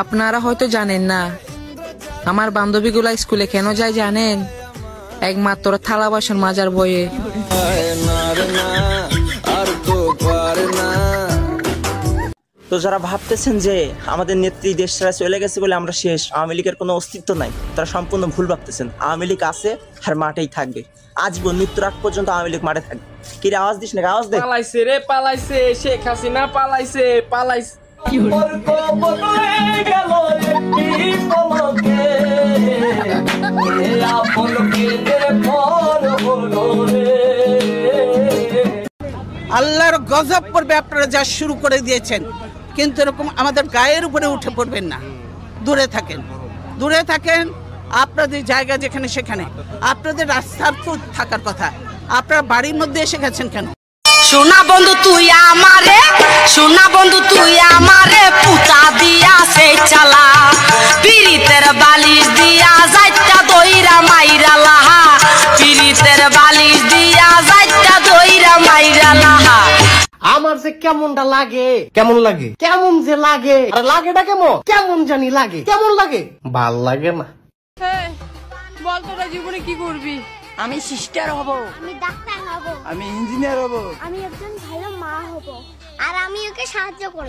আপনারা হয়তো জানেন না, আমার বান্ধবীগুলা স্কুলে কেন যায় জানেন? একমাত্র থালা বাসন মাজার বয়ে। তো যারা ভাবতেছেন যে আমাদের নেত্রী দেশ ছেড়ে চলে গেছে বলে আমরা শেষ, আওয়ামী লীগের কোনো অস্তিত্ব নাই, তারা সম্পূর্ণ ভুল ভাবতেছেন। আওয়ামী লীগ আছে আর মাঠেই থাকবে, আজীবন মৃত্যুর আগ পর্যন্ত আওয়ামী লীগ মাঠে থাকবে। কি রে, আওয়াজ দিস না, আওয়াজ দে। পালাইছে রে, পালাইছে, শেখ হাসিনা পালাইছে, পালাইছে। আল্লাহর গজব পড়বে আপনারা যা শুরু করে দিয়েছেন, কিন্তু এরকম আমাদের গায়ের উপরে উঠে পড়বেন না। দূরে থাকেন, দূরে থাকেন। আপনাদের জায়গা যেখানে সেখানে, আপনাদের রাস্তার তো থাকার কথা। আপনারা বাড়ির মধ্যে এসে গেছেন কেন? সোনা বন্ধু তুই আমারে, সোনা বন্ধু তুই আমারে পুতা দিয়া সে চালা, পিরিতের বালিশ দিয়া যাইতা দইরা মাইরা লাহা, পিরিতের বালিশ দিয়া যাইতা দইরা মাইরা লাহা। আমার যে কেমনটা লাগে, কেমন লাগে, কেমন যে লাগে, আর লাগেটা কেমন, কেমন জানি লাগে, কেমন লাগে, ভাল লাগে না। বল তোরা জীবনে কি করবি? আমি সিস্টার হব, আমি ডাক্তার হব, আমি ইঞ্জিনিয়ার হব, আমি একজন ভালো মা হব, আর আমি ওকে সাহায্য করব।